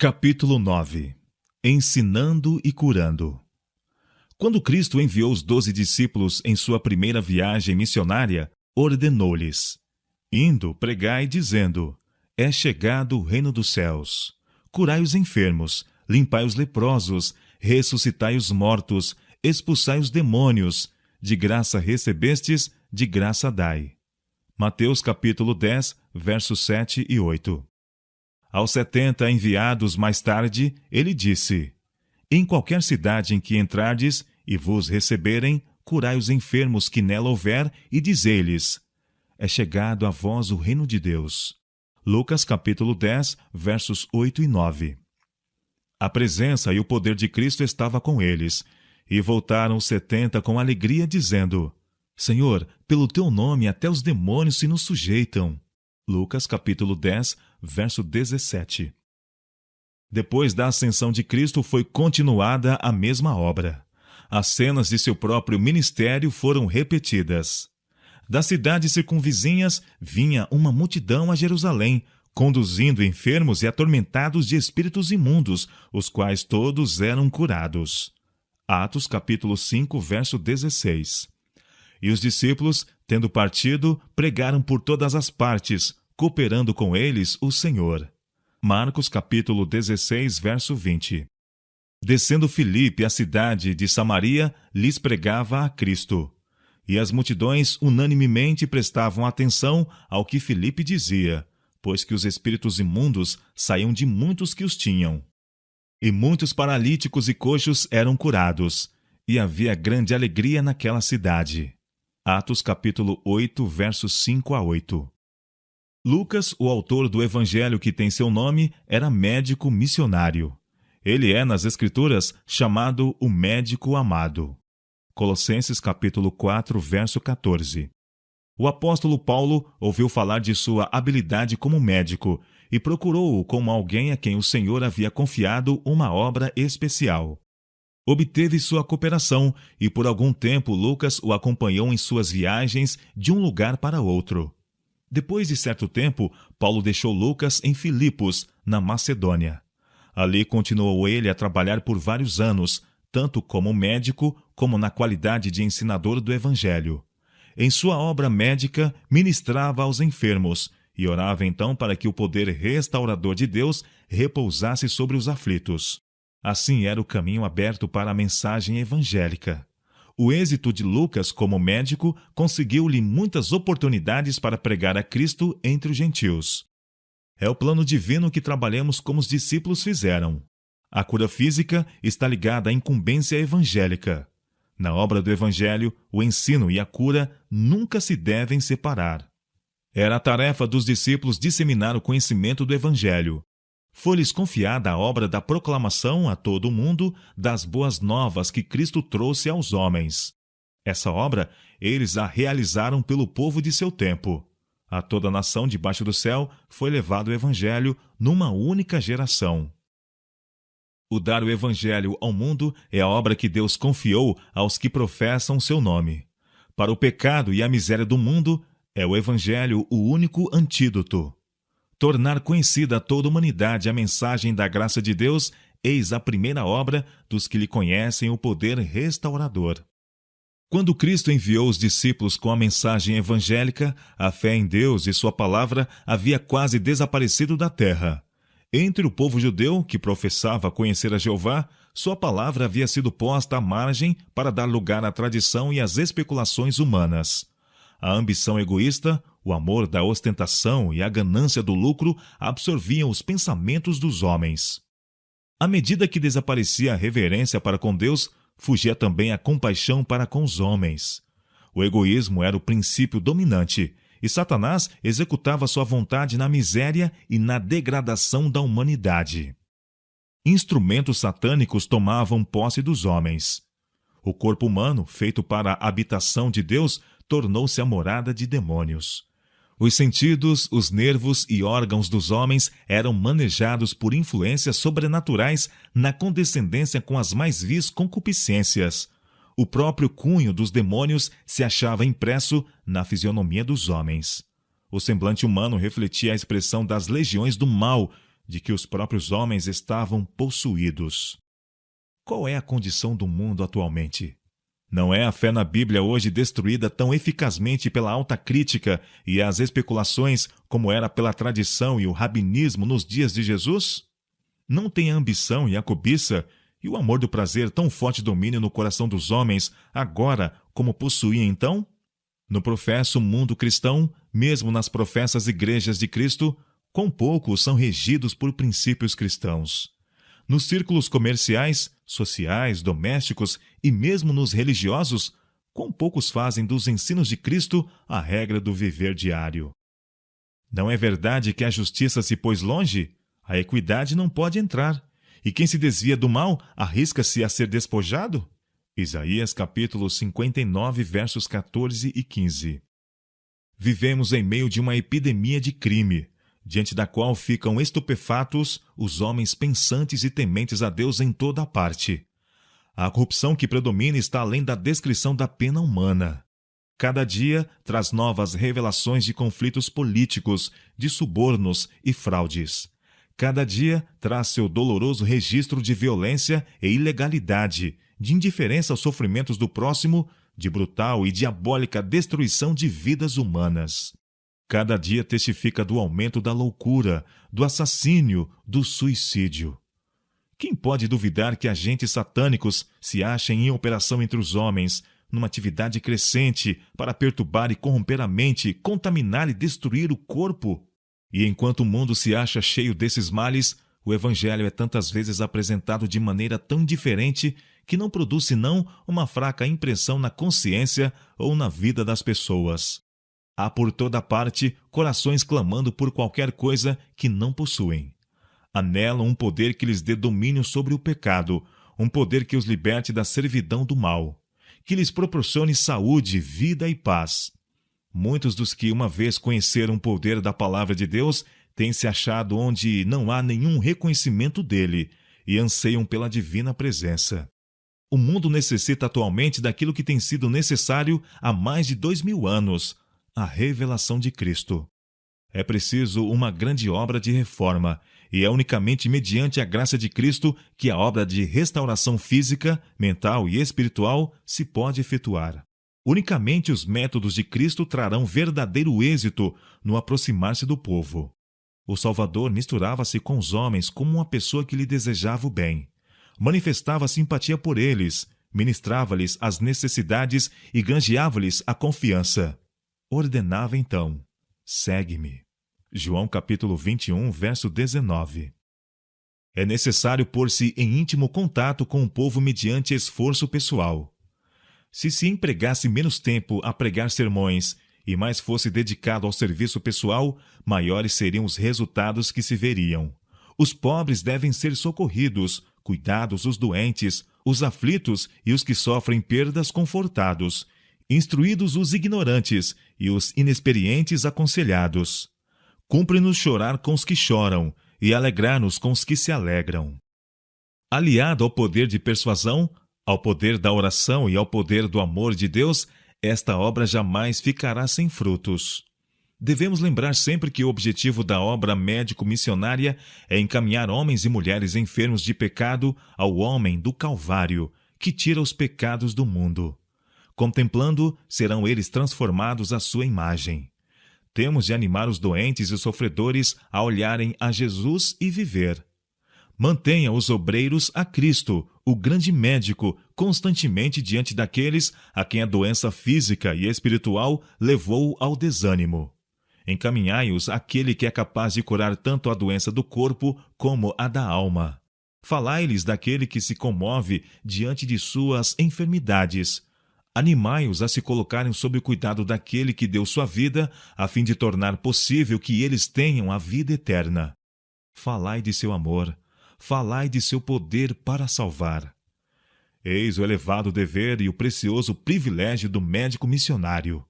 Capítulo 9. Ensinando e curando. Quando Cristo enviou os 12 discípulos em sua primeira viagem missionária, ordenou-lhes: Indo, pregai, dizendo: É chegado o reino dos céus. Curai os enfermos, limpai os leprosos, ressuscitai os mortos, expulsai os demônios. De graça recebestes, de graça dai. Mateus capítulo 10, versos 7 e 8. Aos 70 enviados mais tarde, ele disse: Em qualquer cidade em que entrardes e vos receberem, curai os enfermos que nela houver e dizei-lhes: É chegado a vós o reino de Deus. Lucas capítulo 10, versos 8 e 9. A presença e o poder de Cristo estava com eles, e voltaram os 70 com alegria, dizendo: Senhor, pelo teu nome até os demônios se nos sujeitam. Lucas capítulo 10, verso 17. Depois da ascensão de Cristo foi continuada a mesma obra. As cenas de seu próprio ministério foram repetidas. Das cidades circunvizinhas vinha uma multidão a Jerusalém, conduzindo enfermos e atormentados de espíritos imundos, os quais todos eram curados. Atos capítulo 5, verso 16. E os discípulos, tendo partido, pregaram por todas as partes, cooperando com eles o Senhor. Marcos capítulo 16, verso 20. Descendo Filipe à cidade de Samaria, lhes pregava a Cristo. E as multidões unanimemente prestavam atenção ao que Filipe dizia, pois que os espíritos imundos saíam de muitos que os tinham. E muitos paralíticos e coxos eram curados, e havia grande alegria naquela cidade. Atos capítulo 8, versos 5 a 8. Lucas, o autor do evangelho que tem seu nome, era médico missionário. Ele é, nas Escrituras, chamado o médico amado. Colossenses capítulo 4, verso 14. O apóstolo Paulo ouviu falar de sua habilidade como médico e procurou-o como alguém a quem o Senhor havia confiado uma obra especial. Obteve sua cooperação e por algum tempo Lucas o acompanhou em suas viagens de um lugar para outro. Depois de certo tempo, Paulo deixou Lucas em Filipos, na Macedônia. Ali continuou ele a trabalhar por vários anos, tanto como médico como na qualidade de ensinador do Evangelho. Em sua obra médica, ministrava aos enfermos e orava então para que o poder restaurador de Deus repousasse sobre os aflitos. Assim era o caminho aberto para a mensagem evangélica. O êxito de Lucas como médico conseguiu-lhe muitas oportunidades para pregar a Cristo entre os gentios. É o plano divino que trabalhemos como os discípulos fizeram. A cura física está ligada à incumbência evangélica. Na obra do Evangelho, o ensino e a cura nunca se devem separar. Era a tarefa dos discípulos disseminar o conhecimento do Evangelho. Foi-lhes confiada a obra da proclamação a todo o mundo das boas novas que Cristo trouxe aos homens. Essa obra eles a realizaram pelo povo de seu tempo. A toda a nação debaixo do céu foi levado o Evangelho numa única geração. O dar o Evangelho ao mundo é a obra que Deus confiou aos que professam seu nome. Para o pecado e a miséria do mundo, é o Evangelho o único antídoto. Tornar conhecida a toda a humanidade a mensagem da graça de Deus, eis a primeira obra dos que lhe conhecem o poder restaurador. Quando Cristo enviou os discípulos com a mensagem evangélica, a fé em Deus e sua palavra havia quase desaparecido da terra. Entre o povo judeu, que professava conhecer a Jeová, sua palavra havia sido posta à margem para dar lugar à tradição e às especulações humanas. A ambição egoísta, o amor da ostentação e a ganância do lucro absorviam os pensamentos dos homens. À medida que desaparecia a reverência para com Deus, fugia também a compaixão para com os homens. O egoísmo era o princípio dominante, e Satanás executava sua vontade na miséria e na degradação da humanidade. Instrumentos satânicos tomavam posse dos homens. O corpo humano, feito para a habitação de Deus, tornou-se a morada de demônios. Os sentidos, os nervos e órgãos dos homens eram manejados por influências sobrenaturais na condescendência com as mais vis concupiscências. O próprio cunho dos demônios se achava impresso na fisionomia dos homens. O semblante humano refletia a expressão das legiões do mal, de que os próprios homens estavam possuídos. Qual é a condição do mundo atualmente? Não é a fé na Bíblia hoje destruída tão eficazmente pela alta crítica e as especulações como era pela tradição e o rabinismo nos dias de Jesus? Não tem a ambição e a cobiça e o amor do prazer tão forte domínio no coração dos homens agora como possuía então? No professo mundo cristão, mesmo nas professas igrejas de Cristo, quão poucos são regidos por princípios cristãos. Nos círculos comerciais, sociais, domésticos e mesmo nos religiosos, quão poucos fazem dos ensinos de Cristo a regra do viver diário. Não é verdade que a justiça se pôs longe? A equidade não pode entrar. E quem se desvia do mal, arrisca-se a ser despojado? Isaías capítulo 59, versos 14 e 15. Vivemos em meio de uma epidemia de crime, diante da qual ficam estupefatos os homens pensantes e tementes a Deus em toda a parte. A corrupção que predomina está além da descrição da pena humana. Cada dia traz novas revelações de conflitos políticos, de subornos e fraudes. Cada dia traz seu doloroso registro de violência e ilegalidade, de indiferença aos sofrimentos do próximo, de brutal e diabólica destruição de vidas humanas. Cada dia testifica do aumento da loucura, do assassínio, do suicídio. Quem pode duvidar que agentes satânicos se achem em operação entre os homens, numa atividade crescente para perturbar e corromper a mente, contaminar e destruir o corpo? E enquanto o mundo se acha cheio desses males, o Evangelho é tantas vezes apresentado de maneira tão diferente que não produz senão uma fraca impressão na consciência ou na vida das pessoas. Há por toda parte corações clamando por qualquer coisa que não possuem. Anelam um poder que lhes dê domínio sobre o pecado, um poder que os liberte da servidão do mal, que lhes proporcione saúde, vida e paz. Muitos dos que uma vez conheceram o poder da palavra de Deus têm se achado onde não há nenhum reconhecimento dele e anseiam pela divina presença. O mundo necessita atualmente daquilo que tem sido necessário há mais de 2000 anos, a revelação de Cristo. É preciso uma grande obra de reforma, e é unicamente mediante a graça de Cristo que a obra de restauração física, mental e espiritual se pode efetuar. Unicamente os métodos de Cristo trarão verdadeiro êxito no aproximar-se do povo. O Salvador misturava-se com os homens como uma pessoa que lhe desejava o bem. Manifestava simpatia por eles, ministrava-lhes as necessidades e granjeava-lhes a confiança. Ordenava então: segue-me. João capítulo 21, verso 19. É necessário pôr-se em íntimo contato com o povo mediante esforço pessoal. Se empregasse menos tempo a pregar sermões e mais fosse dedicado ao serviço pessoal, maiores seriam os resultados que se veriam. Os pobres devem ser socorridos, cuidados os doentes, os aflitos e os que sofrem perdas confortados, instruídos os ignorantes e os inexperientes aconselhados. Cumpre-nos chorar com os que choram e alegrar-nos com os que se alegram. Aliado ao poder de persuasão, ao poder da oração e ao poder do amor de Deus, esta obra jamais ficará sem frutos. Devemos lembrar sempre que o objetivo da obra médico-missionária é encaminhar homens e mulheres enfermos de pecado ao homem do Calvário, que tira os pecados do mundo. Contemplando, serão eles transformados à sua imagem. Temos de animar os doentes e sofredores a olharem a Jesus e viver. Mantenha os obreiros a Cristo, o grande médico, constantemente diante daqueles a quem a doença física e espiritual levou ao desânimo. Encaminhai-os àquele que é capaz de curar tanto a doença do corpo como a da alma. Falai-lhes daquele que se comove diante de suas enfermidades. Animai-os a se colocarem sob o cuidado daquele que deu sua vida, a fim de tornar possível que eles tenham a vida eterna. Falai de seu amor. Falai de seu poder para salvar. Eis o elevado dever e o precioso privilégio do médico missionário.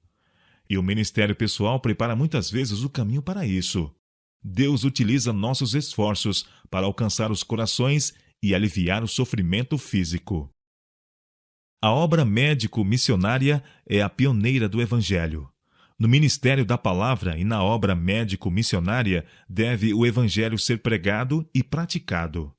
E o ministério pessoal prepara muitas vezes o caminho para isso. Deus utiliza nossos esforços para alcançar os corações e aliviar o sofrimento físico. A obra médico-missionária é a pioneira do Evangelho. No ministério da palavra e na obra médico-missionária deve o evangelho ser pregado e praticado.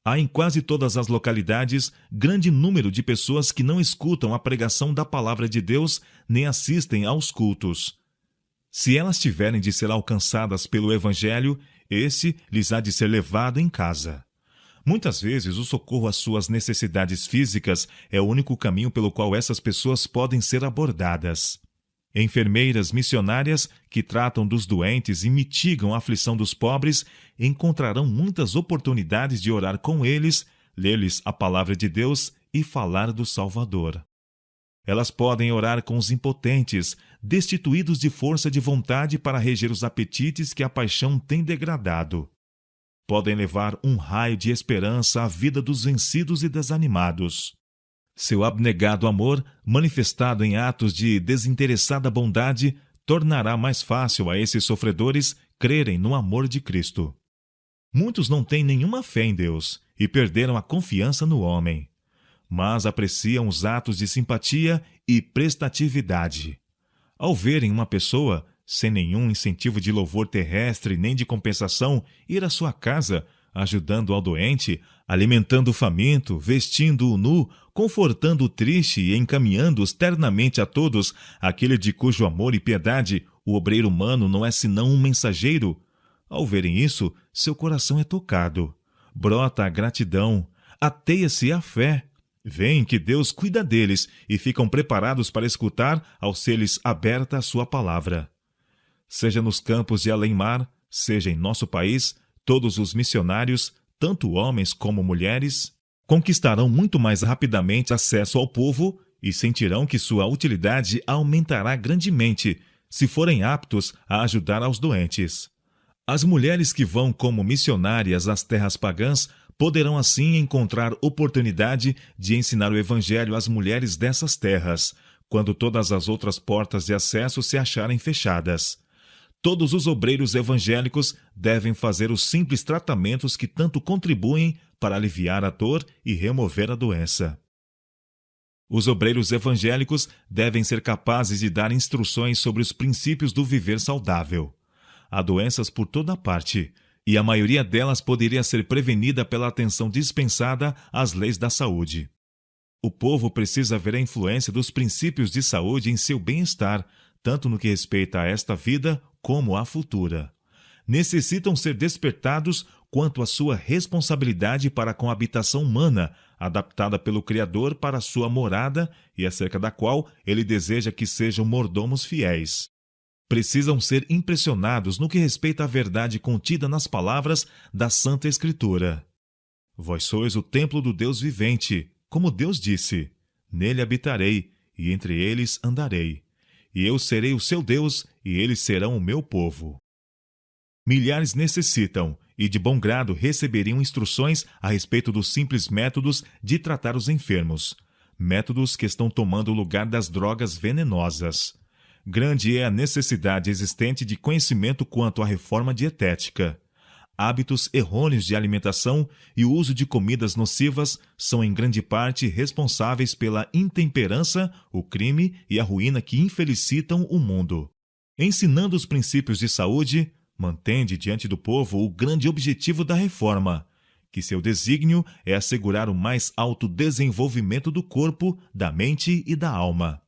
Há em quase todas as localidades grande número de pessoas que não escutam a pregação da palavra de Deus nem assistem aos cultos. Se elas tiverem de ser alcançadas pelo evangelho, esse lhes há de ser levado em casa. Muitas vezes o socorro às suas necessidades físicas é o único caminho pelo qual essas pessoas podem ser abordadas. Enfermeiras missionárias que tratam dos doentes e mitigam a aflição dos pobres encontrarão muitas oportunidades de orar com eles, ler-lhes a palavra de Deus e falar do Salvador. Elas podem orar com os impotentes, destituídos de força de vontade para reger os apetites que a paixão tem degradado. Podem levar um raio de esperança à vida dos vencidos e desanimados. Seu abnegado amor, manifestado em atos de desinteressada bondade, tornará mais fácil a esses sofredores crerem no amor de Cristo. Muitos não têm nenhuma fé em Deus e perderam a confiança no homem, mas apreciam os atos de simpatia e prestatividade. Ao verem uma pessoa, sem nenhum incentivo de louvor terrestre nem de compensação, ir à sua casa, ajudando ao doente, alimentando o faminto, vestindo-o nu, confortando o triste e encaminhando-os ternamente a todos, aquele de cujo amor e piedade o obreiro humano não é senão um mensageiro. Ao verem isso, seu coração é tocado. Brota a gratidão, ateia-se a fé. Veem que Deus cuida deles e ficam preparados para escutar ao ser-lhes aberta a sua palavra. Seja nos campos de além-mar, seja em nosso país, todos os missionários, tanto homens como mulheres, conquistarão muito mais rapidamente acesso ao povo e sentirão que sua utilidade aumentará grandemente se forem aptos a ajudar aos doentes. As mulheres que vão como missionárias às terras pagãs poderão assim encontrar oportunidade de ensinar o evangelho às mulheres dessas terras, quando todas as outras portas de acesso se acharem fechadas. Todos os obreiros evangélicos devem fazer os simples tratamentos que tanto contribuem para aliviar a dor e remover a doença. Os obreiros evangélicos devem ser capazes de dar instruções sobre os princípios do viver saudável. Há doenças por toda parte, e a maioria delas poderia ser prevenida pela atenção dispensada às leis da saúde. O povo precisa ver a influência dos princípios de saúde em seu bem-estar, tanto no que respeita a esta vida como à futura. Necessitam ser despertados quanto à sua responsabilidade para com a habitação humana, adaptada pelo Criador para a sua morada e acerca da qual ele deseja que sejam mordomos fiéis. Precisam ser impressionados no que respeita à verdade contida nas palavras da Santa Escritura. Vós sois o templo do Deus vivente, como Deus disse, nele habitarei, e entre eles andarei. E eu serei o seu Deus, e eles serão o meu povo. Milhares necessitam, e de bom grado receberiam instruções a respeito dos simples métodos de tratar os enfermos, métodos que estão tomando o lugar das drogas venenosas. Grande é a necessidade existente de conhecimento quanto à reforma dietética. Hábitos errôneos de alimentação e o uso de comidas nocivas são em grande parte responsáveis pela intemperança, o crime e a ruína que infelicitam o mundo. Ensinando os princípios de saúde, mantende diante do povo o grande objetivo da reforma, que seu desígnio é assegurar o mais alto desenvolvimento do corpo, da mente e da alma.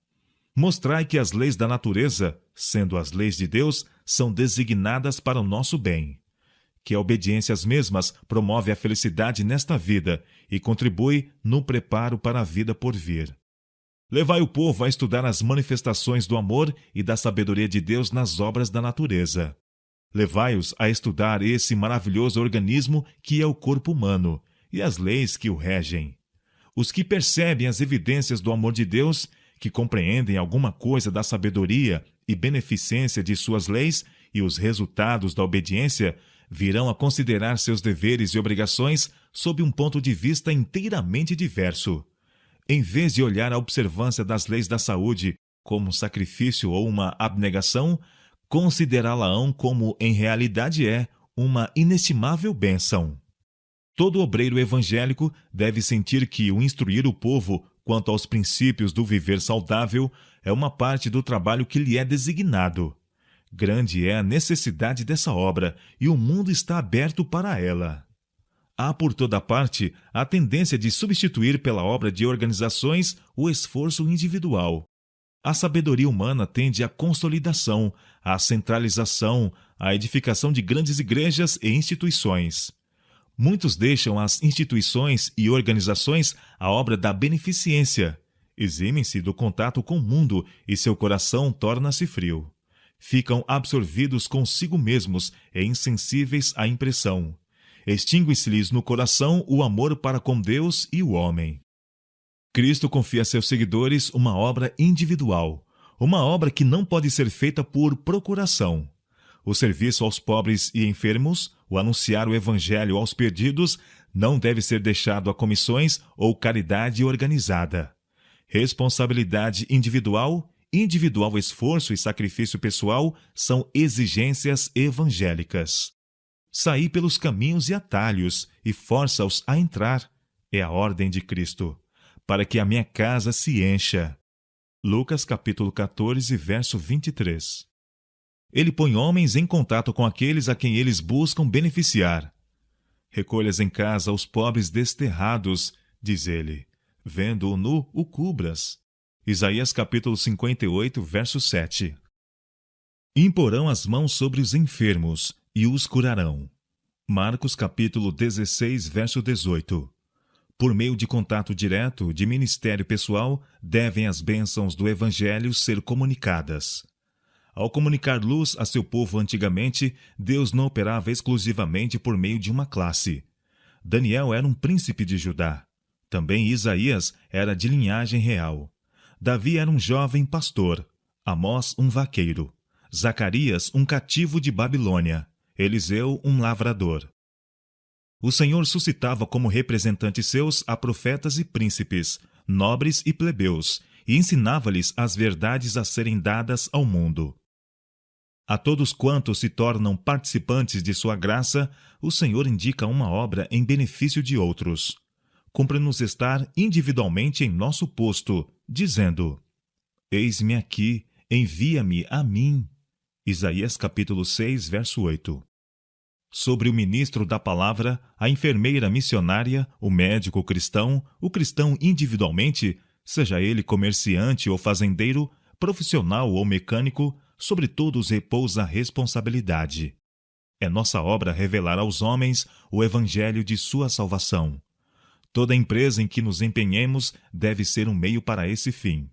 Mostrai que as leis da natureza, sendo as leis de Deus, são designadas para o nosso bem. Que a obediência às mesmas promove a felicidade nesta vida e contribui no preparo para a vida por vir. Levai o povo a estudar as manifestações do amor e da sabedoria de Deus nas obras da natureza. Levai-os a estudar esse maravilhoso organismo que é o corpo humano e as leis que o regem. Os que percebem as evidências do amor de Deus, que compreendem alguma coisa da sabedoria e beneficência de suas leis e os resultados da obediência, virão a considerar seus deveres e obrigações sob um ponto de vista inteiramente diverso. Em vez de olhar a observância das leis da saúde como um sacrifício ou uma abnegação, considerá-la-ão como em realidade é uma inestimável bênção. Todo obreiro evangélico deve sentir que o instruir o povo quanto aos princípios do viver saudável, é uma parte do trabalho que lhe é designado. Grande é a necessidade dessa obra e o mundo está aberto para ela. Há por toda parte a tendência de substituir pela obra de organizações o esforço individual. A sabedoria humana tende à consolidação, à centralização, à edificação de grandes igrejas e instituições. Muitos deixam as instituições e organizações à obra da beneficência. Eximem-se do contato com o mundo e seu coração torna-se frio. Ficam absorvidos consigo mesmos e insensíveis à impressão. Extingue-se-lhes no coração o amor para com Deus e o homem. Cristo confia a seus seguidores uma obra individual, uma obra que não pode ser feita por procuração. O serviço aos pobres e enfermos, o anunciar o evangelho aos perdidos, não deve ser deixado a comissões ou caridade organizada. Responsabilidade individual, individual esforço e sacrifício pessoal são exigências evangélicas. Sair pelos caminhos e atalhos e força-os a entrar é a ordem de Cristo, para que a minha casa se encha. Lucas capítulo 14, verso 23. Ele põe homens em contato com aqueles a quem eles buscam beneficiar. Recolhas em casa os pobres desterrados, diz ele. Vendo-o nu, o cubras. Isaías capítulo 58, verso 7. Imporão as mãos sobre os enfermos e os curarão. Marcos capítulo 16, verso 18. Por meio de contato direto, de ministério pessoal, devem as bênçãos do Evangelho ser comunicadas. Ao comunicar luz a seu povo antigamente, Deus não operava exclusivamente por meio de uma classe. Daniel era um príncipe de Judá. Também Isaías era de linhagem real. Davi era um jovem pastor. Amós, um vaqueiro. Zacarias, um cativo de Babilônia. Eliseu, um lavrador. O Senhor suscitava como representantes seus a profetas e príncipes, nobres e plebeus, e ensinava-lhes as verdades a serem dadas ao mundo. A todos quantos se tornam participantes de sua graça, o Senhor indica uma obra em benefício de outros. Cumpre-nos estar individualmente em nosso posto, dizendo: Eis-me aqui, envia-me a mim. Isaías capítulo 6, verso 8. Sobre o ministro da palavra, a enfermeira missionária, o médico cristão, o cristão individualmente, seja ele comerciante ou fazendeiro, profissional ou mecânico, sobre todos repousa a responsabilidade. É nossa obra revelar aos homens o evangelho de sua salvação. Toda empresa em que nos empenhemos deve ser um meio para esse fim.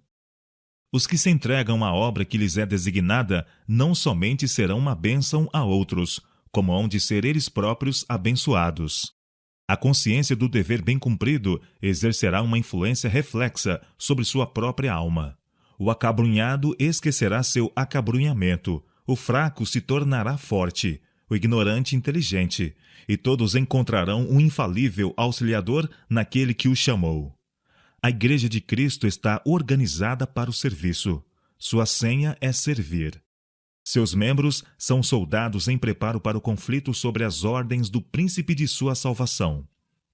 Os que se entregam à obra que lhes é designada não somente serão uma bênção a outros, como hão de ser eles próprios abençoados. A consciência do dever bem cumprido exercerá uma influência reflexa sobre sua própria alma. O acabrunhado esquecerá seu acabrunhamento, o fraco se tornará forte, o ignorante inteligente, e todos encontrarão um infalível auxiliador naquele que o chamou. A Igreja de Cristo está organizada para o serviço. Sua senha é servir. Seus membros são soldados em preparo para o conflito sobre as ordens do príncipe de sua salvação.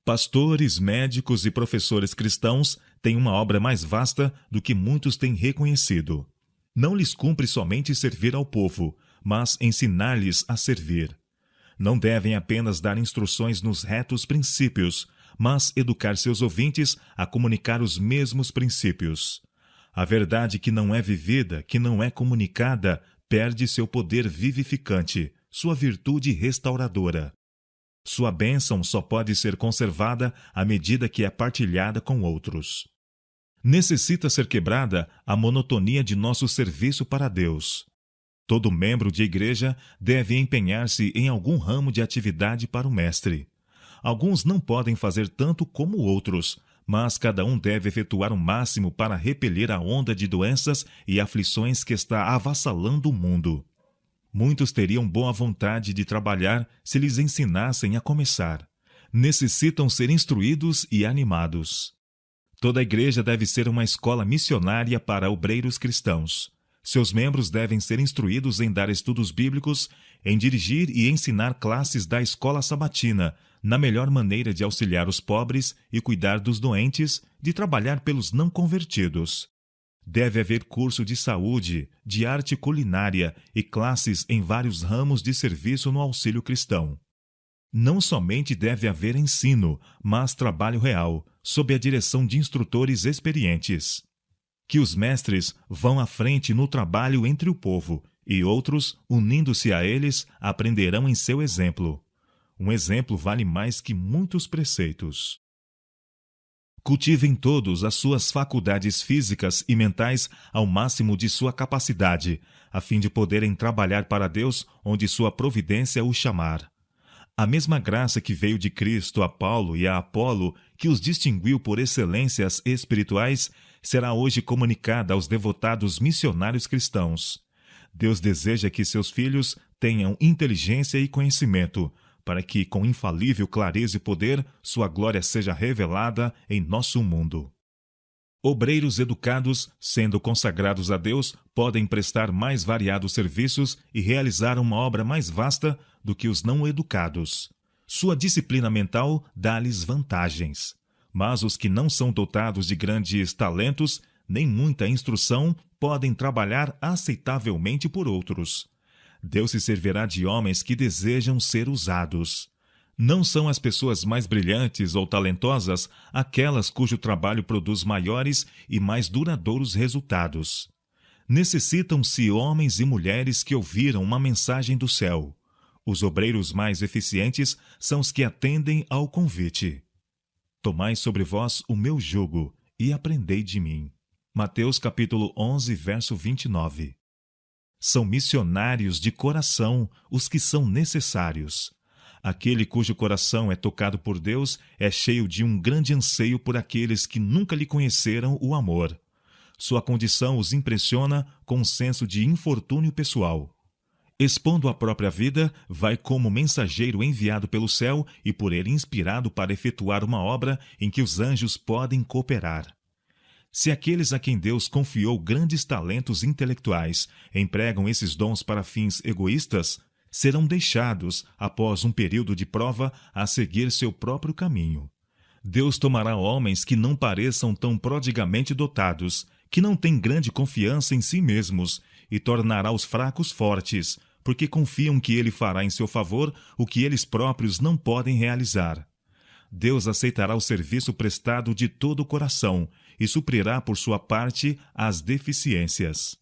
Pastores, médicos e professores cristãos têm uma obra mais vasta do que muitos têm reconhecido. Não lhes cumpre somente servir ao povo, mas ensinar-lhes a servir. Não devem apenas dar instruções nos retos princípios, mas educar seus ouvintes a comunicar os mesmos princípios. A verdade que não é vivida, que não é comunicada, perde seu poder vivificante, sua virtude restauradora. Sua bênção só pode ser conservada à medida que é partilhada com outros. Necessita ser quebrada a monotonia de nosso serviço para Deus. Todo membro de igreja deve empenhar-se em algum ramo de atividade para o Mestre. Alguns não podem fazer tanto como outros, mas cada um deve efetuar o máximo para repelir a onda de doenças e aflições que está avassalando o mundo. Muitos teriam boa vontade de trabalhar se lhes ensinassem a começar. Necessitam ser instruídos e animados. Toda a igreja deve ser uma escola missionária para obreiros cristãos. Seus membros devem ser instruídos em dar estudos bíblicos, em dirigir e ensinar classes da escola sabatina, na melhor maneira de auxiliar os pobres e cuidar dos doentes, de trabalhar pelos não convertidos. Deve haver curso de saúde, de arte culinária e classes em vários ramos de serviço no auxílio cristão. Não somente deve haver ensino, mas trabalho real, sob a direção de instrutores experientes. Que os mestres vão à frente no trabalho entre o povo, e outros, unindo-se a eles, aprenderão em seu exemplo. Um exemplo vale mais que muitos preceitos. Cultivem todos as suas faculdades físicas e mentais ao máximo de sua capacidade, a fim de poderem trabalhar para Deus onde sua providência os chamar. A mesma graça que veio de Cristo a Paulo e a Apolo, que os distinguiu por excelências espirituais, será hoje comunicada aos devotados missionários cristãos. Deus deseja que seus filhos tenham inteligência e conhecimento, para que, com infalível clareza e poder, sua glória seja revelada em nosso mundo. Obreiros educados, sendo consagrados a Deus, podem prestar mais variados serviços e realizar uma obra mais vasta do que os não educados. Sua disciplina mental dá-lhes vantagens. Mas os que não são dotados de grandes talentos, nem muita instrução, podem trabalhar aceitavelmente por outros. Deus se servirá de homens que desejam ser usados. Não são as pessoas mais brilhantes ou talentosas aquelas cujo trabalho produz maiores e mais duradouros resultados. Necessitam-se homens e mulheres que ouviram uma mensagem do céu. Os obreiros mais eficientes são os que atendem ao convite. Tomai sobre vós o meu jugo e aprendei de mim. Mateus capítulo 11, verso 29. São missionários de coração os que são necessários. Aquele cujo coração é tocado por Deus é cheio de um grande anseio por aqueles que nunca lhe conheceram o amor. Sua condição os impressiona com um senso de infortúnio pessoal. Expondo a própria vida, vai como mensageiro enviado pelo céu e por ele inspirado para efetuar uma obra em que os anjos podem cooperar. Se aqueles a quem Deus confiou grandes talentos intelectuais empregam esses dons para fins egoístas, serão deixados, após um período de prova, a seguir seu próprio caminho. Deus tomará homens que não pareçam tão prodigamente dotados, que não têm grande confiança em si mesmos, e tornará os fracos fortes, porque confiam que Ele fará em seu favor o que eles próprios não podem realizar. Deus aceitará o serviço prestado de todo o coração e suprirá por sua parte as deficiências.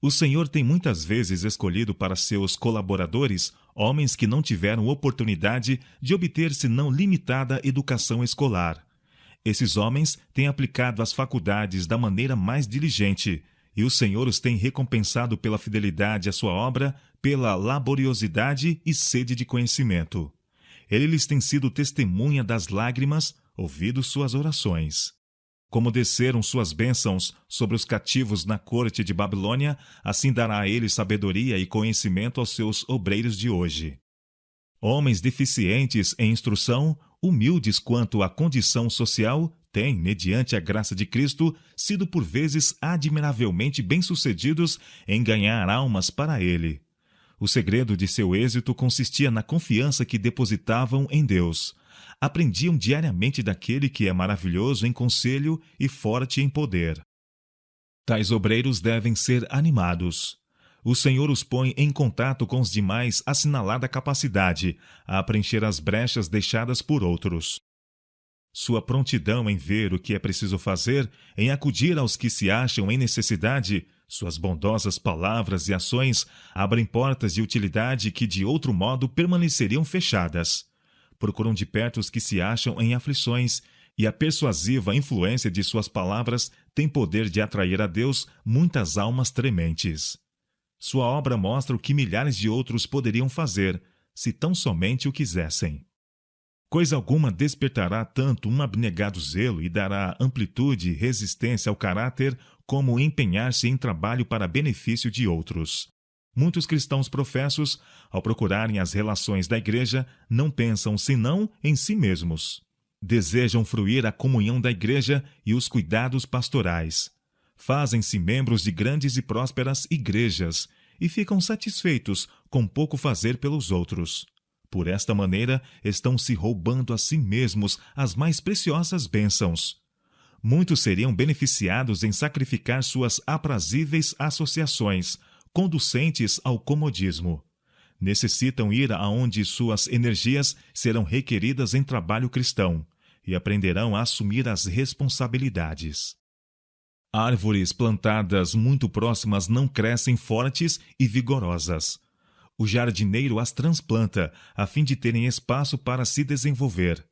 O Senhor tem muitas vezes escolhido para seus colaboradores homens que não tiveram oportunidade de obter senão limitada educação escolar. Esses homens têm aplicado as faculdades da maneira mais diligente, e o Senhor os tem recompensado pela fidelidade à sua obra, pela laboriosidade e sede de conhecimento. Ele lhes tem sido testemunha das lágrimas, ouvido suas orações. Como desceram suas bênçãos sobre os cativos na corte de Babilônia, assim dará a eles sabedoria e conhecimento aos seus obreiros de hoje. Homens deficientes em instrução, humildes quanto à condição social, têm, mediante a graça de Cristo, sido por vezes admiravelmente bem-sucedidos em ganhar almas para Ele. O segredo de seu êxito consistia na confiança que depositavam em Deus. Aprendiam diariamente daquele que é maravilhoso em conselho e forte em poder. Tais obreiros devem ser animados. O Senhor os põe em contato com os demais assinalada capacidade a preencher as brechas deixadas por outros. Sua prontidão em ver o que é preciso fazer, em acudir aos que se acham em necessidade, suas bondosas palavras e ações abrem portas de utilidade que de outro modo permaneceriam fechadas. Procuram de perto os que se acham em aflições, e a persuasiva influência de suas palavras tem poder de atrair a Deus muitas almas trementes. Sua obra mostra o que milhares de outros poderiam fazer, se tão somente o quisessem. Coisa alguma despertará tanto um abnegado zelo e dará amplitude e resistência ao caráter como empenhar-se em trabalho para benefício de outros. Muitos cristãos professos, ao procurarem as relações da igreja, não pensam senão em si mesmos. Desejam fruir a comunhão da igreja e os cuidados pastorais. Fazem-se membros de grandes e prósperas igrejas e ficam satisfeitos com pouco fazer pelos outros. Por esta maneira, estão se roubando a si mesmos as mais preciosas bênçãos. Muitos seriam beneficiados em sacrificar suas aprazíveis associações, conducentes ao comodismo. Necessitam ir aonde suas energias serão requeridas em trabalho cristão e aprenderão a assumir as responsabilidades. Árvores plantadas muito próximas não crescem fortes e vigorosas. O jardineiro as transplanta a fim de terem espaço para se desenvolver.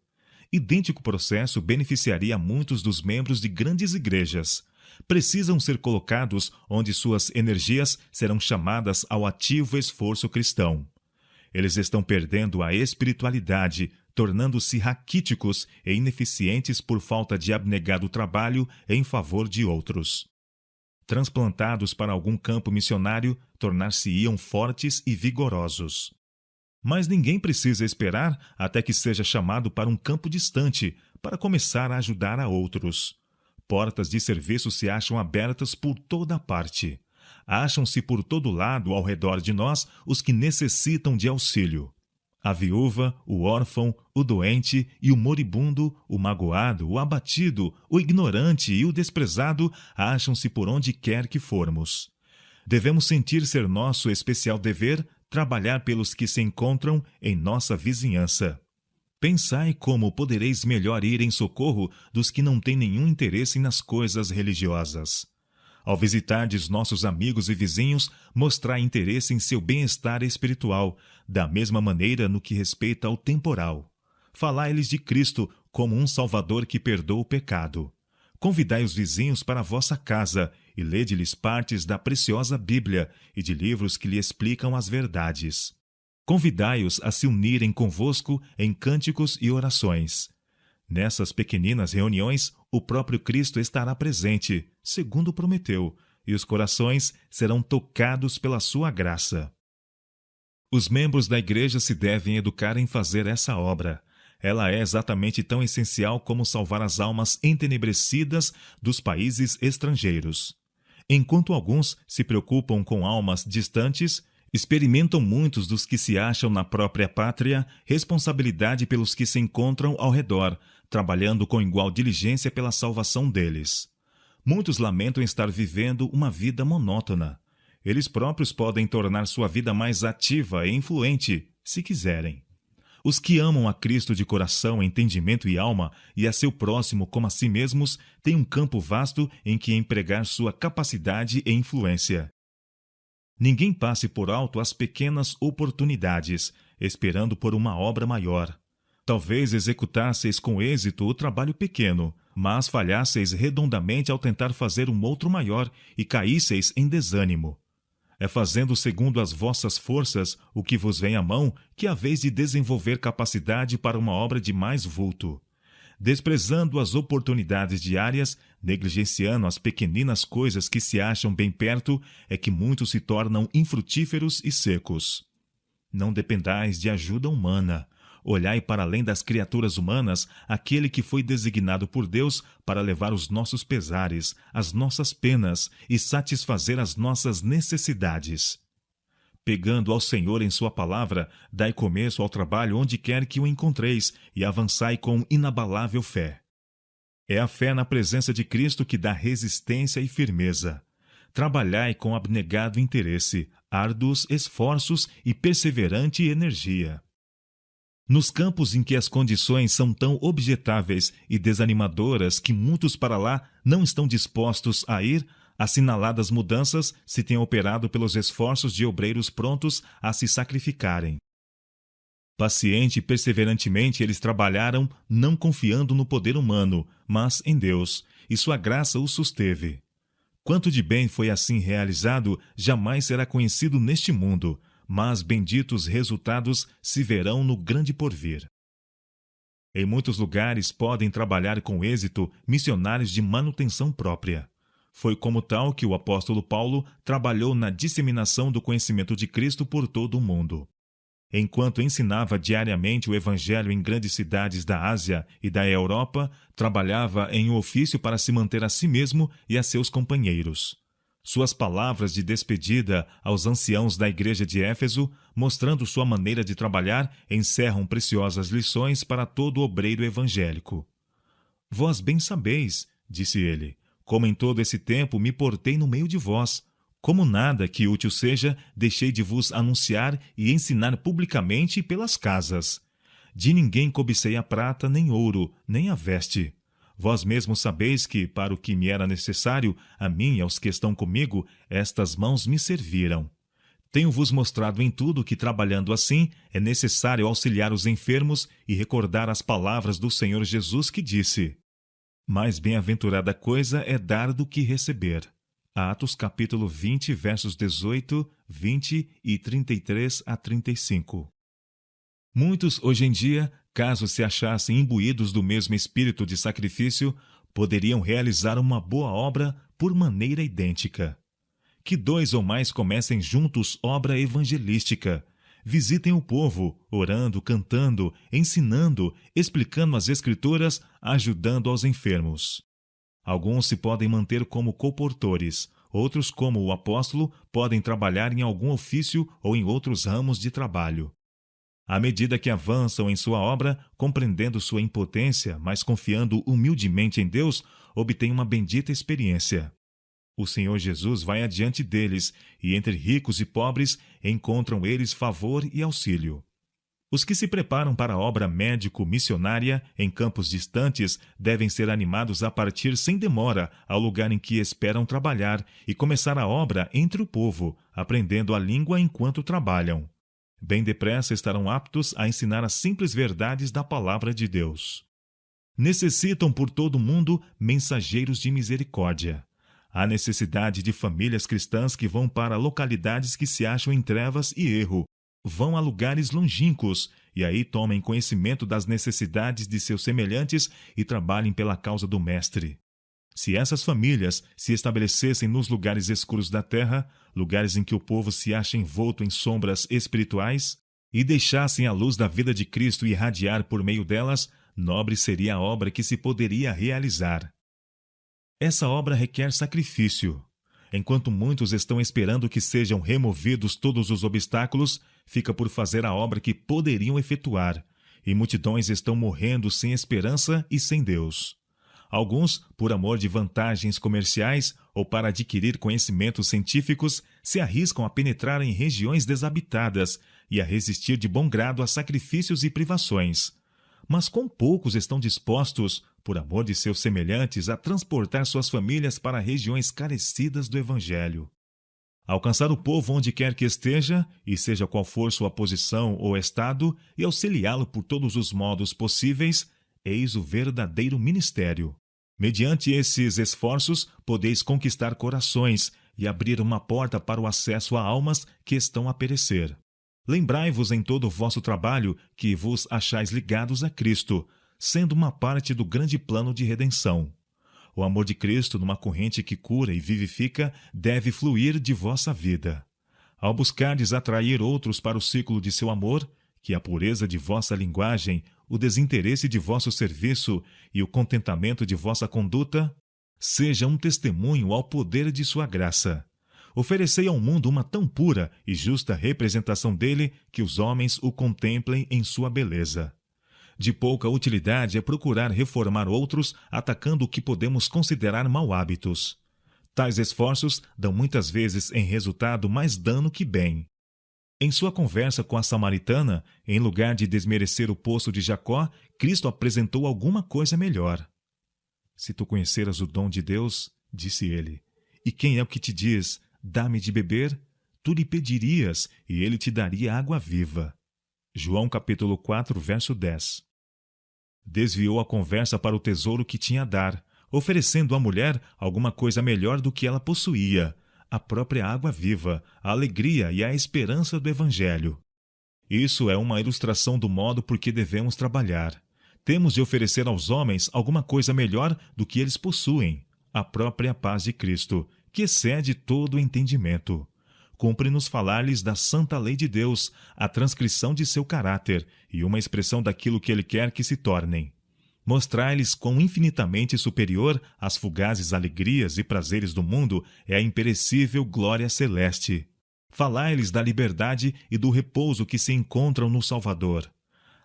Idêntico processo beneficiaria muitos dos membros de grandes igrejas. Precisam ser colocados onde suas energias serão chamadas ao ativo esforço cristão. Eles estão perdendo a espiritualidade, tornando-se raquíticos e ineficientes por falta de abnegado trabalho em favor de outros. Transplantados para algum campo missionário, tornar-se-iam fortes e vigorosos. Mas ninguém precisa esperar até que seja chamado para um campo distante para começar a ajudar a outros. Portas de serviço se acham abertas por toda parte. Acham-se por todo lado ao redor de nós os que necessitam de auxílio. A viúva, o órfão, o doente e o moribundo, o magoado, o abatido, o ignorante e o desprezado acham-se por onde quer que formos. Devemos sentir ser nosso especial dever trabalhar pelos que se encontram em nossa vizinhança. Pensai como podereis melhor ir em socorro dos que não têm nenhum interesse nas coisas religiosas. Ao visitardes nossos amigos e vizinhos, mostrai interesse em seu bem-estar espiritual, da mesma maneira no que respeita ao temporal. Falai-lhes de Cristo como um Salvador que perdoa o pecado. Convidai os vizinhos para a vossa casa e lede-lhes partes da preciosa Bíblia e de livros que lhe explicam as verdades. Convidai-os a se unirem convosco em cânticos e orações. Nessas pequeninas reuniões, o próprio Cristo estará presente, segundo prometeu, e os corações serão tocados pela sua graça. Os membros da igreja se devem educar em fazer essa obra. Ela é exatamente tão essencial como salvar as almas entenebrecidas dos países estrangeiros. Enquanto alguns se preocupam com almas distantes, experimentam muitos dos que se acham na própria pátria responsabilidade pelos que se encontram ao redor, trabalhando com igual diligência pela salvação deles. Muitos lamentam estar vivendo uma vida monótona. Eles próprios podem tornar sua vida mais ativa e influente, se quiserem. Os que amam a Cristo de coração, entendimento e alma, e a seu próximo como a si mesmos, têm um campo vasto em que empregar sua capacidade e influência. Ninguém passe por alto as pequenas oportunidades, esperando por uma obra maior. Talvez executasseis com êxito o trabalho pequeno, mas falhasseis redondamente ao tentar fazer um outro maior e caísseis em desânimo. É fazendo segundo as vossas forças o que vos vem à mão que haveis de desenvolver capacidade para uma obra de mais vulto. Desprezando as oportunidades diárias, negligenciando as pequeninas coisas que se acham bem perto, é que muitos se tornam infrutíferos e secos. Não dependais de ajuda humana. Olhai para além das criaturas humanas aquele que foi designado por Deus para levar os nossos pesares, as nossas penas e satisfazer as nossas necessidades. Pegando ao Senhor em sua palavra, dai começo ao trabalho onde quer que o encontreis e avançai com inabalável fé. É a fé na presença de Cristo que dá resistência e firmeza. Trabalhai com abnegado interesse, árduos esforços e perseverante energia. Nos campos em que as condições são tão objetáveis e desanimadoras que muitos para lá não estão dispostos a ir, assinaladas mudanças se têm operado pelos esforços de obreiros prontos a se sacrificarem. Paciente e perseverantemente eles trabalharam, não confiando no poder humano, mas em Deus, e sua graça os susteve. Quanto de bem foi assim realizado, jamais será conhecido neste mundo, mas benditos resultados se verão no grande porvir. Em muitos lugares podem trabalhar com êxito missionários de manutenção própria. Foi como tal que o apóstolo Paulo trabalhou na disseminação do conhecimento de Cristo por todo o mundo. enquanto ensinava diariamente o Evangelho em grandes cidades da Ásia e da Europa, trabalhava em um ofício para se manter a si mesmo e a seus companheiros. Suas palavras de despedida aos anciãos da igreja de Éfeso, mostrando sua maneira de trabalhar, encerram preciosas lições para todo obreiro evangélico. Vós bem sabeis, disse ele, como em todo esse tempo me portei no meio de vós. Como nada que útil seja, deixei de vos anunciar e ensinar publicamente pelas casas. De ninguém cobicei a prata, nem ouro, nem a veste. Vós mesmos sabeis que, para o que me era necessário, a mim e aos que estão comigo, estas mãos me serviram. Tenho-vos mostrado em tudo que, trabalhando assim, é necessário auxiliar os enfermos e recordar as palavras do Senhor Jesus que disse: mais bem-aventurada coisa é dar do que receber. Atos capítulo 20, versos 18, 20 e 33 a 35. Muitos, hoje em dia, caso se achassem imbuídos do mesmo espírito de sacrifício, poderiam realizar uma boa obra por maneira idêntica. Que 2 ou mais comecem juntos obra evangelística. Visitem o povo, orando, cantando, ensinando, explicando as Escrituras, ajudando aos enfermos. Alguns se podem manter como colportores, outros, como o apóstolo, podem trabalhar em algum ofício ou em outros ramos de trabalho. À medida que avançam em sua obra, compreendendo sua impotência, mas confiando humildemente em Deus, obtêm uma bendita experiência. O Senhor Jesus vai adiante deles, e entre ricos e pobres encontram eles favor e auxílio. Os que se preparam para a obra médico-missionária em campos distantes devem ser animados a partir sem demora ao lugar em que esperam trabalhar e começar a obra entre o povo, aprendendo a língua enquanto trabalham. Bem depressa estarão aptos a ensinar as simples verdades da palavra de Deus. Necessitam por todo o mundo mensageiros de misericórdia. Há necessidade de famílias cristãs que vão para localidades que se acham em trevas e erro, vão a lugares longínquos e aí tomem conhecimento das necessidades de seus semelhantes e trabalhem pela causa do Mestre. Se essas famílias se estabelecessem nos lugares escuros da terra, lugares em que o povo se acha envolto em sombras espirituais, e deixassem a luz da vida de Cristo irradiar por meio delas, nobre seria a obra que se poderia realizar. Essa obra requer sacrifício. Enquanto muitos estão esperando que sejam removidos todos os obstáculos, fica por fazer a obra que poderiam efetuar, e multidões estão morrendo sem esperança e sem Deus. Alguns, por amor de vantagens comerciais ou para adquirir conhecimentos científicos, se arriscam a penetrar em regiões desabitadas e a resistir de bom grado a sacrifícios e privações. Mas quão poucos estão dispostos, por amor de seus semelhantes, a transportar suas famílias para regiões carecidas do Evangelho. Alcançar o povo onde quer que esteja, e seja qual for sua posição ou estado, e auxiliá-lo por todos os modos possíveis, eis o verdadeiro ministério. Mediante esses esforços, podeis conquistar corações e abrir uma porta para o acesso a almas que estão a perecer. Lembrai-vos em todo o vosso trabalho que vos achais ligados a Cristo, sendo uma parte do grande plano de redenção. O amor de Cristo, numa corrente que cura e vivifica, deve fluir de vossa vida. Ao buscardes atrair outros para o ciclo de seu amor, que a pureza de vossa linguagem, o desinteresse de vosso serviço e o contentamento de vossa conduta, seja um testemunho ao poder de sua graça. Oferecei ao mundo uma tão pura e justa representação dele que os homens o contemplem em sua beleza. De pouca utilidade é procurar reformar outros atacando o que podemos considerar mau hábitos. Tais esforços dão muitas vezes em resultado mais dano que bem. Em sua conversa com a samaritana, em lugar de desmerecer o poço de Jacó, Cristo apresentou alguma coisa melhor. Se tu conheceras o dom de Deus, disse ele, e quem é o que te diz, dá-me de beber, tu lhe pedirias e ele te daria água viva. João capítulo 4, verso 10. Desviou a conversa para o tesouro que tinha a dar, oferecendo à mulher alguma coisa melhor do que ela possuía, a própria água viva, a alegria e a esperança do Evangelho. Isso é uma ilustração do modo por que devemos trabalhar. Temos de oferecer aos homens alguma coisa melhor do que eles possuem, a própria paz de Cristo, que excede todo o entendimento. cumpre-nos falar-lhes da santa lei de Deus, a transcrição de seu caráter e uma expressão daquilo que ele quer que se tornem. Mostrar-lhes quão infinitamente superior às fugazes alegrias e prazeres do mundo é a imperecível glória celeste. Falar-lhes da liberdade e do repouso que se encontram no Salvador.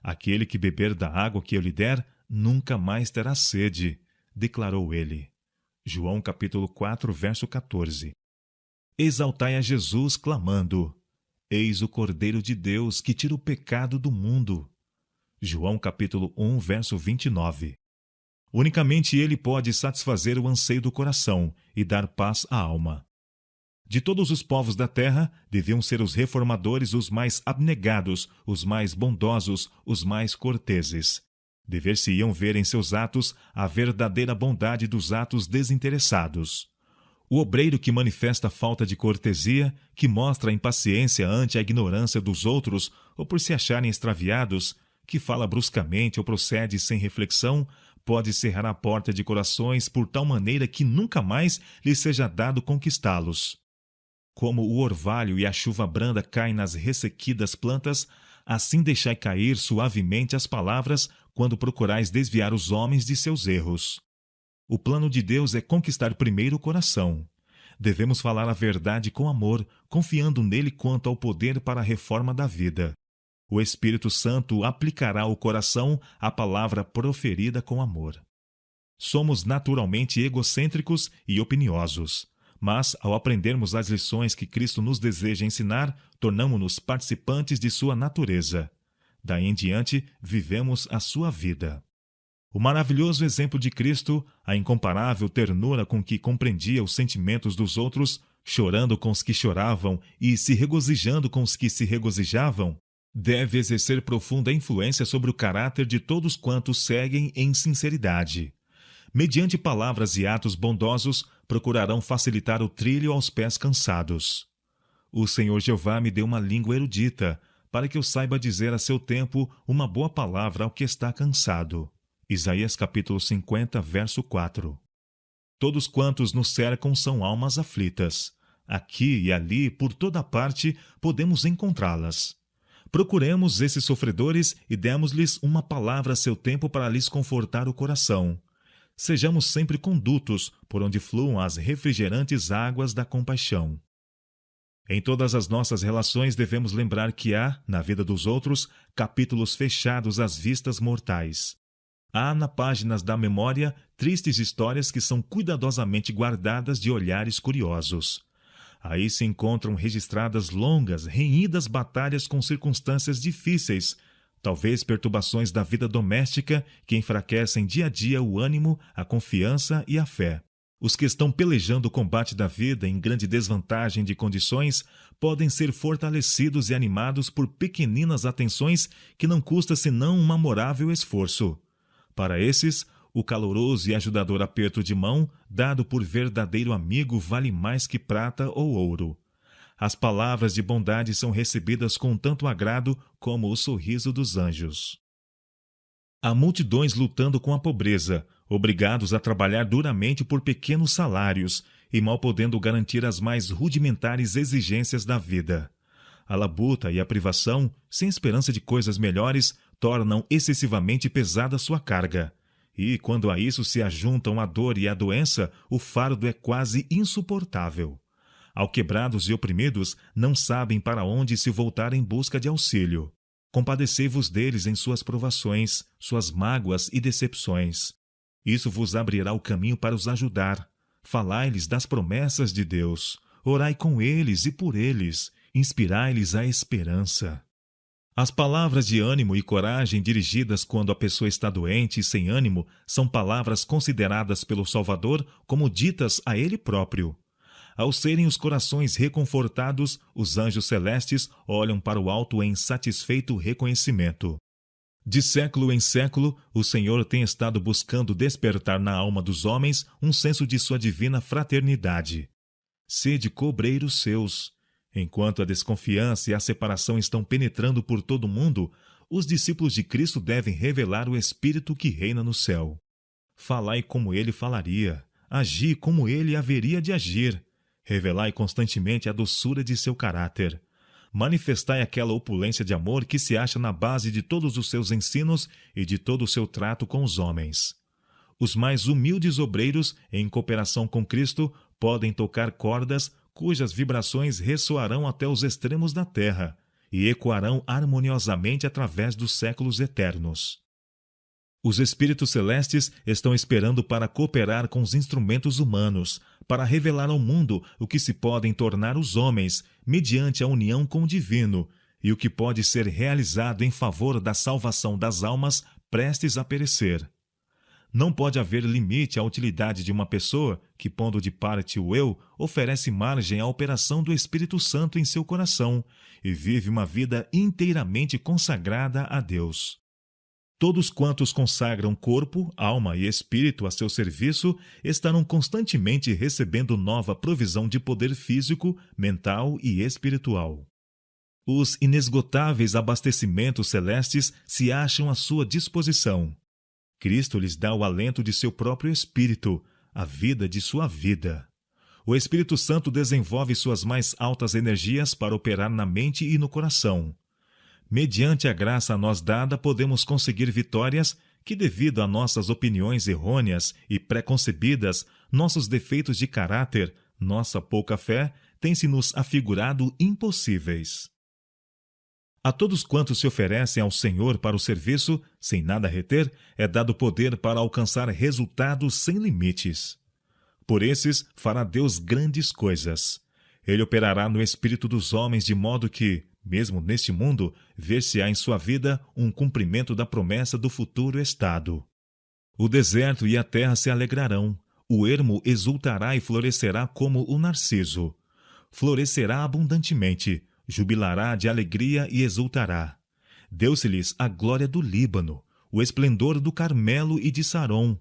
Aquele que beber da água que eu lhe der, nunca mais terá sede, declarou ele. João capítulo 4, verso 14. Exaltai a Jesus, clamando: Eis o Cordeiro de Deus que tira o pecado do mundo. João capítulo 1, verso 29. Unicamente ele pode satisfazer o anseio do coração e dar paz à alma. De todos os povos da terra, deviam ser os reformadores os mais abnegados, os mais bondosos, os mais corteses. Dever-se-iam ver em seus atos a verdadeira bondade dos atos desinteressados. O obreiro que manifesta falta de cortesia, que mostra impaciência ante a ignorância dos outros ou por se acharem extraviados, que fala bruscamente ou procede sem reflexão, pode cerrar a porta de corações por tal maneira que nunca mais lhe seja dado conquistá-los. Como o orvalho e a chuva branda caem nas ressequidas plantas, assim deixai cair suavemente as palavras quando procurais desviar os homens de seus erros. O plano de Deus é conquistar primeiro o coração. Devemos falar a verdade com amor, confiando nele quanto ao poder para a reforma da vida. O Espírito Santo aplicará ao coração a palavra proferida com amor. Somos naturalmente egocêntricos e opiniosos, mas, ao aprendermos as lições que Cristo nos deseja ensinar, tornamo-nos participantes de sua natureza. Daí em diante, vivemos a sua vida. O maravilhoso exemplo de Cristo, a incomparável ternura com que compreendia os sentimentos dos outros, chorando com os que choravam e se regozijando com os que se regozijavam, deve exercer profunda influência sobre o caráter de todos quantos seguem em sinceridade. Mediante palavras e atos bondosos, procurarão facilitar o trilho aos pés cansados. O Senhor Jeová me deu uma língua erudita, para que eu saiba dizer a seu tempo uma boa palavra ao que está cansado. Isaías capítulo 50, verso 4. Todos quantos nos cercam são almas aflitas. Aqui e ali, por toda parte, podemos encontrá-las. Procuremos esses sofredores e demos-lhes uma palavra a seu tempo para lhes confortar o coração. Sejamos sempre condutos por onde fluam as refrigerantes águas da compaixão. Em todas as nossas relações devemos lembrar que há, na vida dos outros, capítulos fechados às vistas mortais. Há, nas páginas da memória, tristes histórias que são cuidadosamente guardadas de olhares curiosos. Aí se encontram registradas longas, renhidas batalhas com circunstâncias difíceis, talvez perturbações da vida doméstica que enfraquecem dia a dia o ânimo, a confiança e a fé. Os que estão pelejando o combate da vida em grande desvantagem de condições podem ser fortalecidos e animados por pequeninas atenções que não custa senão um memorável esforço. Para esses, o caloroso e ajudador aperto de mão, dado por verdadeiro amigo, vale mais que prata ou ouro. As palavras de bondade são recebidas com tanto agrado como o sorriso dos anjos. Há multidões lutando com a pobreza, obrigados a trabalhar duramente por pequenos salários e mal podendo garantir as mais rudimentares exigências da vida. A labuta e a privação, sem esperança de coisas melhores, tornam excessivamente pesada sua carga. E, quando a isso se ajuntam a dor e a doença, o fardo é quase insuportável. Alquebrados e oprimidos, não sabem para onde se voltar em busca de auxílio. Compadecei-vos deles em suas provações, suas mágoas e decepções. Isso vos abrirá o caminho para os ajudar. Falai-lhes das promessas de Deus. Orai com eles e por eles. Inspirai-lhes a esperança. As palavras de ânimo e coragem dirigidas quando a pessoa está doente e sem ânimo são palavras consideradas pelo Salvador como ditas a ele próprio. Ao serem os corações reconfortados, os anjos celestes olham para o alto em satisfeito reconhecimento. De século em século, o Senhor tem estado buscando despertar na alma dos homens um senso de sua divina fraternidade. Sede cobreiros seus. Enquanto a desconfiança e a separação estão penetrando por todo o mundo, os discípulos de Cristo devem revelar o Espírito que reina no céu. Falai como ele falaria, agi como ele haveria de agir. Revelai constantemente a doçura de seu caráter. Manifestai aquela opulência de amor que se acha na base de todos os seus ensinos e de todo o seu trato com os homens. Os mais humildes obreiros, em cooperação com Cristo, podem tocar cordas cujas vibrações ressoarão até os extremos da terra e ecoarão harmoniosamente através dos séculos eternos. Os espíritos celestes estão esperando para cooperar com os instrumentos humanos, para revelar ao mundo o que se podem tornar os homens mediante a união com o divino e o que pode ser realizado em favor da salvação das almas prestes a perecer. Não pode haver limite à utilidade de uma pessoa que, pondo de parte o eu, oferece margem à operação do Espírito Santo em seu coração e vive uma vida inteiramente consagrada a Deus. Todos quantos consagram corpo, alma e espírito a seu serviço estarão constantemente recebendo nova provisão de poder físico, mental e espiritual. Os inesgotáveis abastecimentos celestes se acham à sua disposição. Cristo lhes dá o alento de seu próprio espírito, a vida de sua vida. O Espírito Santo desenvolve suas mais altas energias para operar na mente e no coração. Mediante a graça a nós dada, podemos conseguir vitórias que, devido a nossas opiniões errôneas e preconcebidas, nossos defeitos de caráter, nossa pouca fé, têm-se-nos afigurado impossíveis. A todos quantos se oferecem ao Senhor para o serviço, sem nada reter, é dado poder para alcançar resultados sem limites. Por esses fará Deus grandes coisas. Ele operará no espírito dos homens de modo que, mesmo neste mundo, ver-se-á em sua vida um cumprimento da promessa do futuro estado. O deserto e a terra se alegrarão, o ermo exultará e florescerá como o narciso. Florescerá abundantemente, jubilará de alegria e exultará. Deu-se-lhes a glória do Líbano, o esplendor do Carmelo e de Sarom.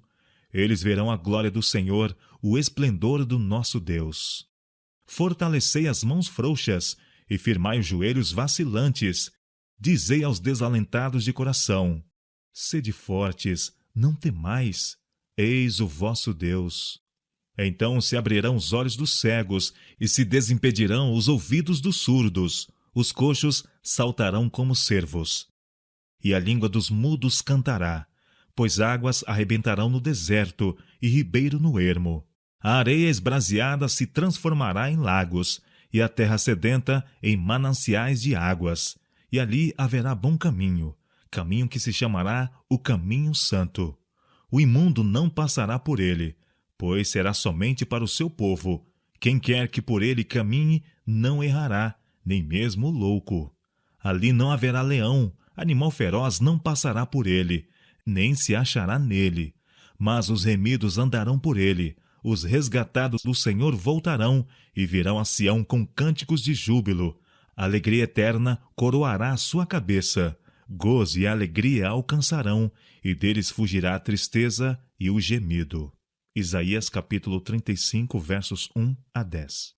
Eles verão a glória do Senhor, o esplendor do nosso Deus. Fortalecei as mãos frouxas e firmai os joelhos vacilantes. Dizei aos desalentados de coração: sede fortes, não temais, eis o vosso Deus. Então se abrirão os olhos dos cegos e se desimpedirão os ouvidos dos surdos, os coxos saltarão como cervos. E a língua dos mudos cantará, pois águas arrebentarão no deserto e ribeiro no ermo. A areia esbraseada se transformará em lagos, e a terra sedenta em mananciais de águas, e ali haverá bom caminho, caminho que se chamará o caminho santo. O imundo não passará por ele, pois será somente para o seu povo. Quem quer que por ele caminhe não errará, nem mesmo o louco. Ali não haverá leão, animal feroz não passará por ele, nem se achará nele. Mas os remidos andarão por ele, os resgatados do Senhor voltarão e virão a Sião com cânticos de júbilo. A alegria eterna coroará a sua cabeça. Gozo e alegria alcançarão, e deles fugirá a tristeza e o gemido. Isaías capítulo 35, versos 1 a 10.